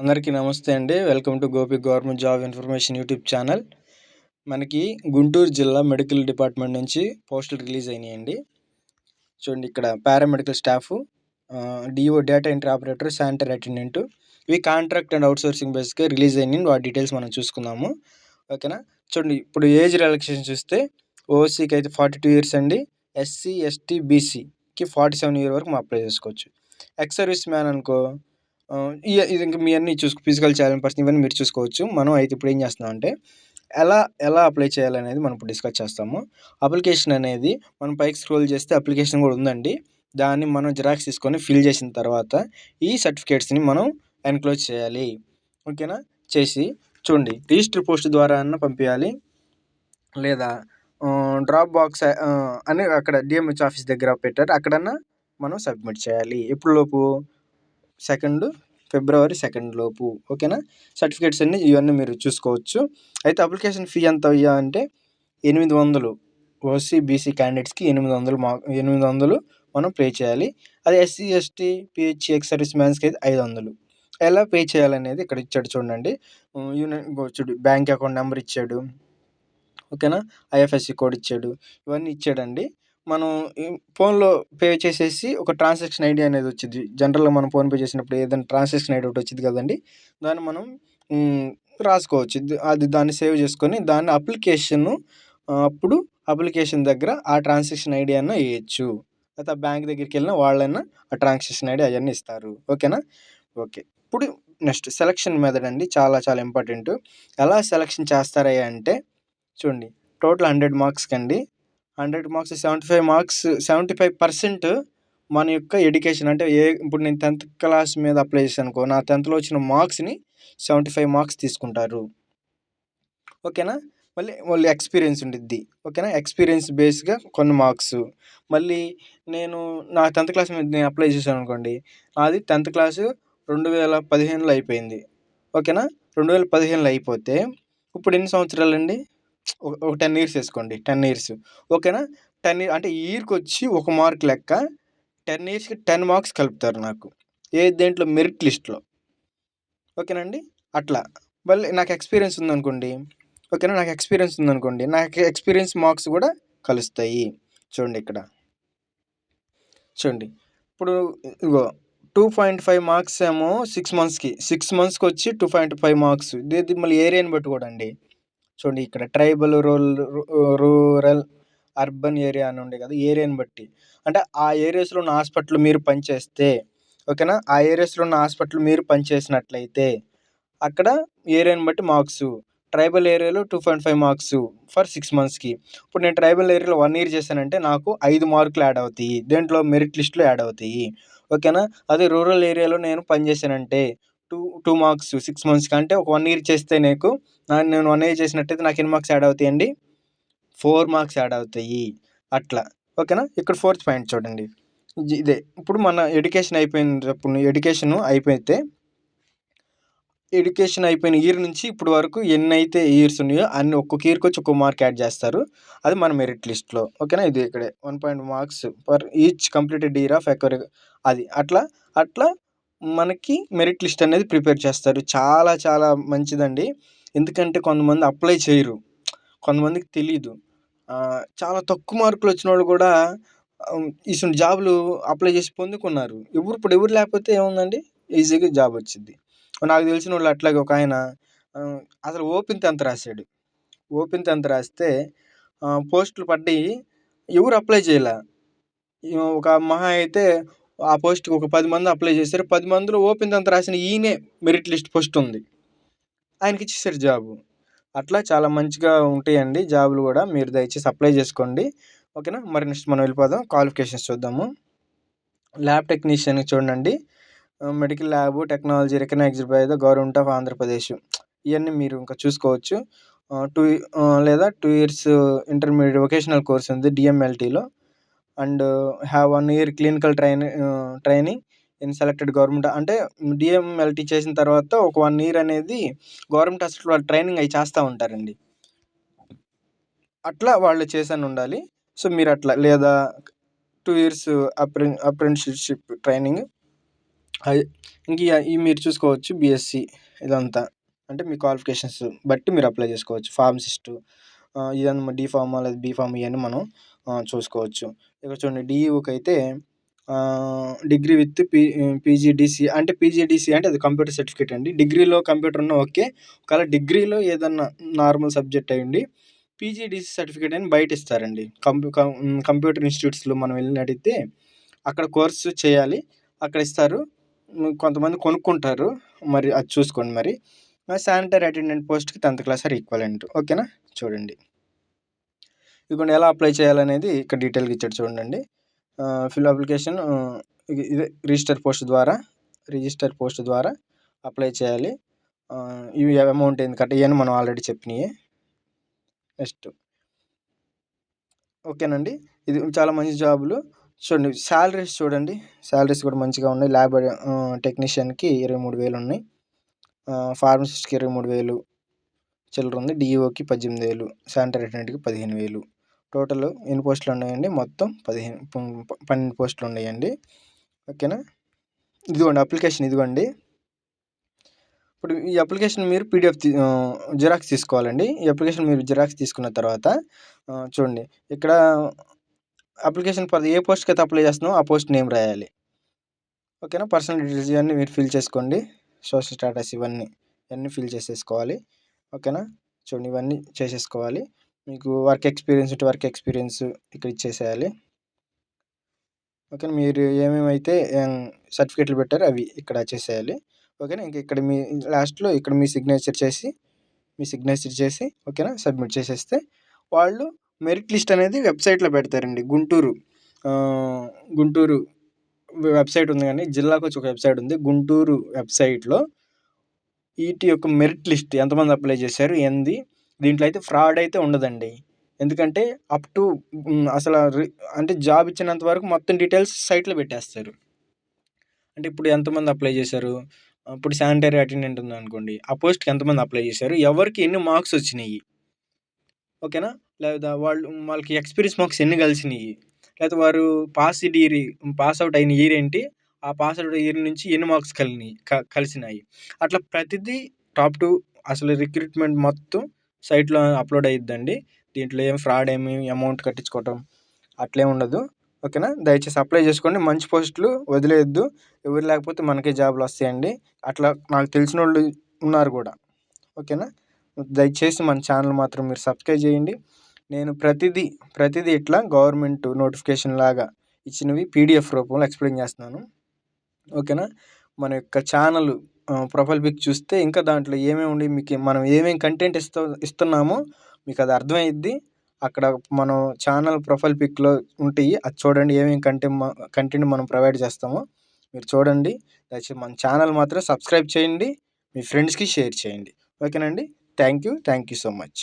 అందరికీ నమస్తే అండి. Welcome to Gopi government job information YouTube channel. మనకి గుంటూరు జిల్లా మెడికల్ డిపార్ట్మెంట్ నుంచి పోస్టులు రిలీజ్ అయినాయండి. చూడండి ఇక్కడ paramedical staff, DO data entry operator, sanitary attendant ఇవి కాంట్రాక్ట్ అండ్ అవుట్సోర్సింగ్ బేస్గా రిలీజ్ అయినాయి. వాటి డీటెయిల్స్ మనం చూసుకుందాము. ఓకేనా. చూడండి ఇప్పుడు ఏజ్ రిలాక్సేషన్ చూస్తే ఓసీకి అయితే 42 ఇయర్స్ అండి. ఎస్సీ ఎస్టీ బీసీకి 47 ఇయర్ వరకు మనం అప్లై చేసుకోవచ్చు. ఎక్స్ సర్వీస్ మ్యాన్ అనుకో ఇది ఇంకా మీ అన్నీ ఫిజికల్ ఛాలెంజ్ పర్సన్ ఇవన్నీ మీరు చూసుకోవచ్చు. మనం అయితే ఇప్పుడు ఏం చేస్తున్నాం అంటే ఎలా అప్లై చేయాలనేది మనం ఇప్పుడు డిస్కస్ చేస్తాము. అప్లికేషన్ అనేది మనం పైకి స్క్రోల్ చేస్తే అప్లికేషన్ కూడా ఉందండి. దాన్ని మనం జిరాక్స్ తీసుకొని ఫిల్ చేసిన తర్వాత ఈ సర్టిఫికేట్స్ని మనం ఎన్క్లోజ్ చేయాలి. ఓకేనా. చేసి చూడండి రిజిస్టర్ పోస్ట్ ద్వారా అన్న పంపించాలి, లేదా డ్రాప్ బాక్స్ అని అక్కడ డిఎంహెచ్ ఆఫీస్ దగ్గర పెట్టారు, అక్కడన్నా మనం సబ్మిట్ చేయాలి. ఎప్పుడు లోపు 2 ఫిబ్రవరి 2 లోపు. ఓకేనా. సర్టిఫికేట్స్ అన్నీ ఇవన్నీ మీరు చూసుకోవచ్చు. అయితే అప్లికేషన్ ఫీ ఎంత అయ్యా అంటే 800. ఓసీ బీసీ క్యాండిడేట్స్కి 800 మనం పే చేయాలి. అది SC ST PH ex service మ్యాన్స్కి అయితే 500. ఎలా పే చేయాలనేది ఇక్కడ ఇచ్చాడు చూడండి. చూడు బ్యాంక్ అకౌంట్ నెంబర్ ఇచ్చాడు. ఓకేనా. ఐఎఫ్ఎస్సి కోడ్ ఇచ్చాడు, ఇవన్నీ ఇచ్చాడండి. మనం ఫోన్లో పే చేసేసి ఒక ట్రాన్సాక్షన్ ఐడి అనేది వచ్చింది. జనరల్గా మనం ఫోన్పే చేసినప్పుడు ఏదైనా ట్రాన్సాక్షన్ ఐడి ఒకటి వచ్చింది కదండి, దాన్ని మనం రాసుకోవచ్చు. దాన్ని సేవ్ చేసుకొని దాన్ని అప్పుడు అప్లికేషన్ దగ్గర ఆ ట్రాన్సాక్షన్ ఐడి అన్న వేయచ్చు. లేకపోతే ఆ బ్యాంక్ దగ్గరికి వెళ్ళినా వాళ్ళైనా ఆ ట్రాన్సాక్షన్ ఐడి అవన్నీ ఇస్తారు. ఓకేనా. ఓకే. ఇప్పుడు నెక్స్ట్ సెలక్షన్ మెథడ్ అండి, చాలా చాలా ఇంపార్టెంట్. ఎలా సెలక్షన్ చేస్తారయ్యా అంటే చూడండి, టోటల్ 100 మార్క్స్కి అండి. 100 మార్క్స్ 75% మన యొక్క ఎడ్యుకేషన్ అంటే ఇప్పుడు నేను 10th క్లాస్ మీద అప్లై చేశాను అనుకో, నా 10థ్లో వచ్చిన మార్క్స్ని 75 మార్క్స్ తీసుకుంటారు. ఓకేనా. మళ్ళీ వాళ్ళు ఎక్స్పీరియన్స్ ఉండిద్ది. ఓకేనా. ఎక్స్పీరియన్స్ బేస్గా కొన్ని మార్క్స్. మళ్ళీ నా 10th క్లాస్ మీద నేను అప్లై చేశాను అనుకోండి, అది 10th క్లాసు 2015లో అయిపోయింది. ఓకేనా. 2015లో అయిపోతే ఇప్పుడు ఎన్ని సంవత్సరాలండి? ఒక 10 ఇయర్స్ వేసుకోండి. 10 ఇయర్స్. ఓకేనా. 10 అంటే ఇయర్కి వచ్చి 1 మార్క్ లెక్క. 10 ఇయర్స్కి 10 మార్క్స్ కలుపుతారు నాకు. దేంట్లో? మెరిట్ లిస్ట్లో. ఓకేనండి. అట్లా మళ్ళీ నాకు ఎక్స్పీరియన్స్ ఉందనుకోండి. ఓకేనా. నాకు ఎక్స్పీరియన్స్ మార్క్స్ కూడా కలుస్తాయి. చూడండి ఇక్కడ. చూడండి ఇప్పుడు ఇగో 2.5 మార్క్స్ ఏమో 6 మంత్స్కి. 6 మంత్స్కి వచ్చి 2.5 మార్క్స్. ఇది మళ్ళీ ఏరియాని బట్టి కూడా అండి. చూడండి ఇక్కడ ట్రైబల్, రూరల్, అర్బన్ ఏరియా అని ఉండే కదా, ఏరియాని బట్టి. అంటే ఆ ఏరియాస్లో ఉన్న హాస్పిటల్ మీరు పనిచేస్తే, ఓకేనా, ఆ ఏరియాస్లో ఉన్న హాస్పిటల్ మీరు పనిచేసినట్లయితే అక్కడ ఏరియాని బట్టి మార్క్స్. ట్రైబల్ ఏరియాలో 2.5 మార్క్స్ ఫర్ 6 మంత్స్కి. ఇప్పుడు నేను ట్రైబల్ ఏరియాలో 1 ఇయర్ చేశానంటే నాకు 5 మార్కులు యాడ్ అవుతాయి. దేంట్లో? మెరిట్ లిస్ట్లో యాడ్ అవుతాయి. ఓకేనా. అదే రూరల్ ఏరియాలో నేను పనిచేశానంటే 2 మార్క్స్ 6 మంత్స్కి. అంటే ఒక 1 ఇయర్ చేస్తే నేను 1 ఇయర్ చేసినట్టయితే నాకు ఎన్ని మార్క్స్ యాడ్ అవుతాయండి? 4 మార్క్స్ యాడ్ అవుతాయి. అట్లా. ఓకేనా. ఇక్కడ 4th పాయింట్ చూడండి. ఇదే ఇప్పుడు మన ఎడ్యుకేషన్ అయిపోయిన ఇయర్ నుంచి ఇప్పుడు వరకు ఎన్నైతే ఇయర్స్ ఉన్నాయో అన్ని ఒక్కొక్క ఇయర్కి వచ్చి ఒక్కొక్క మార్క్ యాడ్ చేస్తారు. అది మన మెరిట్ లిస్ట్లో. ఓకేనా. ఇది ఇక్కడే 1 marks for each completed year of acquire. అది అట్లా మనకి మెరిట్ లిస్ట్ అనేది ప్రిపేర్ చేస్తారు. చాలా చాలా మంచిదండి. ఎందుకంటే కొంతమంది అప్లై చేయరు, కొంతమందికి తెలీదు. చాలా తక్కువ మార్కులు వచ్చిన వాళ్ళు కూడా ఇటువంటి జాబులు అప్లై చేసి పొందుకున్నారు. ఇప్పుడు ఎవరు లేకపోతే ఏముందండి, ఈజీగా జాబ్ వచ్చింది. నాకు తెలిసిన వాళ్ళు అట్లాగే ఒక ఆయన అసలు ఓపెన్ 10th రాశాడు. ఓపెన్ 10th రాస్తే పోస్టులు పడ్డాయి, ఎవరు అప్లై చేయలే. ఒక మహా అయితే ఆ పోస్ట్కి ఒక 10 మంది అప్లై చేశారు. 10 మందిలో ఓపెన్ 10th రాసిన ఈయనే మెరిట్ లిస్ట్ ఫస్ట్ ఉంది, ఆయనకి ఇచ్చేసారు జాబు. అట్లా చాలా మంచిగా ఉంటాయండి జాబులు కూడా. మీరు దయచేసి అప్లై చేసుకోండి. ఓకేనా. మరి నెక్స్ట్ మనం వెళ్ళిపోదాం, క్వాలిఫికేషన్స్ చూద్దాము. ల్యాబ్ టెక్నీషియన్ చూడండి, medical lab technology recognized by the government of Andhra Pradesh. ఇవన్నీ మీరు ఇంకా చూసుకోవచ్చు. 2 ఇయర్స్ ఇంటర్మీడియట్ వొకేషనల్ కోర్స్ ఉంది డిఎంఎల్టీలో. And have 1 year clinical training in selected government. అంటే డిఎంఎల్టీ చేసిన తర్వాత ఒక 1 ఇయర్ అనేది గవర్నమెంట్ హాస్పిటల్ వాళ్ళు ట్రైనింగ్ అవి చేస్తూ ఉంటారండి. అట్లా వాళ్ళు చేసని ఉండాలి. సో మీరు అట్లా, లేదా 2 ఇయర్స్ అప్రెంటిస్షిప్ ట్రైనింగ్ అది ఇంక ఈ మీరు చూసుకోవచ్చు బీఎస్సీ ఇదంతా. అంటే మీ క్వాలిఫికేషన్స్ బట్టి మీరు అప్లై చేసుకోవచ్చు. ఫార్మసిస్టు ఇదన్నా డి ఫార్మా లేదా బీ ఫార్మా ఇవన్నీ మనం చూసుకోవచ్చు. ఇక్కడ చూడండి డీఈఓకైతే డిగ్రీ విత్ పీజీడీసీ అంటే పీజీడీసీ అంటే అది కంప్యూటర్ సర్టిఫికేట్ అండి. డిగ్రీలో కంప్యూటర్ ఉన్న ఓకే. ఒకవేళ డిగ్రీలో ఏదన్నా నార్మల్ సబ్జెక్ట్ అయ్యుండి పీజీడీసీ సర్టిఫికేట్ అని బయట ఇస్తారండి. కంప్యూటర్ ఇన్స్టిట్యూట్స్‌లో మనం వెళ్ళి అడిగితే అక్కడ కోర్సు చేయాలి. అక్కడ ఇస్తారు. కొంతమంది కొనుక్కుంటారు. మరి అది చూసుకోండి మరి. శానిటరీ అటెండెంట్ పోస్ట్‌కి 10థ్ క్లాస్ ఆర్ ఈక్వలెంట్. ఓకేనా? చూడండి. ఇదిగోండి ఎలా అప్లై చేయాలనేది ఇక్కడ డీటెయిల్‌గా ఇచ్చాడు చూడండి. ఫిల్ అప్లికేషన్ ఇదే రిజిస్టర్ పోస్ట్ ద్వారా అప్లై చేయాలి. ఇవి అమౌంట్ ఏంది కట్ట ఇవన్నీ మనం ఆల్రెడీ చెప్పినయే. నెక్స్ట్ ఓకేనండి. ఇది చాలా మంచి జాబులు. చూడండి శాలరీస్ చూడండి. శాలరీస్ కూడా మంచిగా ఉన్నాయి. ల్యాబ్ టెక్నీషియన్‌కి 23,000 ఉన్నాయి. ఫార్మసిస్ట్‌కి 23,000 చిల్లర ఉంది. డీఈఓకి 18,000 శానిటరీ అటెండెంట్‌కి 15,000 టోటల్ ఎన్ని పోస్టులు ఉన్నాయండి? మొత్తం 12 పోస్టులు ఉన్నాయండి. ఓకేనా? ఇదిగోండి అప్లికేషన్ ఇదిగోండి. ఇప్పుడు ఈ అప్లికేషన్ మీరు పీడిఎఫ్ జిరాక్స్ తీసుకోవాలండి. ఈ అప్లికేషన్ మీరు జిరాక్స్ తీసుకున్న తర్వాత చూడండి ఇక్కడ అప్లికేషన్ ఫర్ ఏ పోస్ట్‌కి అయితే అప్లై చేస్తున్నామో ఆ పోస్ట్ నేమ్ రాయాలి. ఓకేనా? పర్సనల్ డీటెయిల్స్ ఇవన్నీ మీరు ఫిల్ చేసుకోండి. సోషల్ స్టేటస్ ఇవన్నీ ఫిల్ చేసేసుకోవాలి. ఓకేనా? చూడండి ఇవన్నీ చేసేసుకోవాలి. మీకు వర్క్ ఎక్స్పీరియన్స్ ఉంటే వర్క్ ఎక్స్పీరియన్స్ ఇక్కడ ఇచ్చేసేయాలి. ఓకేనా? మీరు ఏమేమైతే సర్టిఫికేట్లు పెట్టారో అవి ఇక్కడ చేసేయాలి. ఓకేనా? ఇంక ఇక్కడ మీ లాస్ట్‌లో ఇక్కడ మీ సిగ్నేచర్ చేసి ఓకేనా? సబ్మిట్ చేసేస్తే వాళ్ళు మెరిట్ లిస్ట్ అనేది వెబ్సైట్‌లో పెడతారండి. గుంటూరు వెబ్సైట్ ఉంది కానీ జిల్లాకు వచ్చి ఒక వెబ్సైట్ ఉంది. గుంటూరు వెబ్సైట్‌లో వీటి యొక్క మెరిట్ లిస్ట్ ఎంతమంది అప్లై చేశారు ఏంది దీంట్లో అయితే ఫ్రాడ్ అయితే ఉండదండి. ఎందుకంటే అప్ టు అసలు అంటే జాబ్ ఇచ్చినంత వరకు మొత్తం డీటెయిల్స్ సైట్‌లో పెట్టేస్తారు. అంటే ఇప్పుడు ఎంతమంది అప్లై చేశారు? ఇప్పుడు శానిటరీ అటెండెంట్ ఉందనుకోండి. ఆ పోస్ట్‌కి ఎంతమంది అప్లై చేశారు? ఎవరికి ఎన్ని మార్క్స్ వచ్చినాయి? ఓకేనా? లేదా వాళ్ళకి ఎక్స్‌పీరియన్స్ మార్క్స్ ఎన్ని కలిసినాయి? లేకపోతే వారు పాస్ అవుట్ అయిన ఇయర్ ఏంటి? ఆ పాస్ అవుట్ ఇయర్ నుంచి ఎన్ని మార్క్స్ కలిసినాయి? అట్లా ప్రతిదీ టాప్ టు అసలు రిక్రూట్‌మెంట్ మొత్తం సైట్‌లో అప్‌లోడ్ అయ్యిద్దండి. దీంట్లో ఏం ఫ్రాడ్ అమౌంట్ కట్టించుకోవటం అట్లేం ఉండదు. ఓకేనా? దయచేసి అప్లై చేసుకోండి. మంచి పోస్టులు వదిలేయొద్దు. ఎవరు లేకపోతే మనకే జాబ్‌లు వస్తాయండి. అట్లా నాకు తెలిసినోళ్ళు ఉన్నారు కూడా. ఓకేనా? దయచేసి మన ఛానల్ మాత్రం మీరు సబ్స్క్రైబ్ చేయండి. నేను ప్రతిదీ ఇట్లా గవర్నమెంట్ నోటిఫికేషన్ లాగా ఇచ్చినవి పీడిఎఫ్ రూపంలో ఎక్స్ప్లెయిన్ చేస్తున్నాను. ఓకేనా? మన యొక్క ఛానల్ ప్రొఫైల్ పిక్ చూస్తే ఇంకా దాంట్లో ఏమేమి ఉండి మీకు మనం ఏమేమి కంటెంట్ ఇస్తున్నామో మీకు అది అర్థమైద్ది. అక్కడ మనం ఛానల్ ప్రొఫైల్ పిక్‌లో ఉంటాయి. అది చూడండి ఏమేమి కంటెంట్ మనం ప్రొవైడ్ చేస్తామో మీరు చూడండి. దయచేసి మన ఛానల్ మాత్రం సబ్స్క్రైబ్ చేయండి. మీ ఫ్రెండ్స్‌కి షేర్ చేయండి. ఓకేనండి? Thank you so much.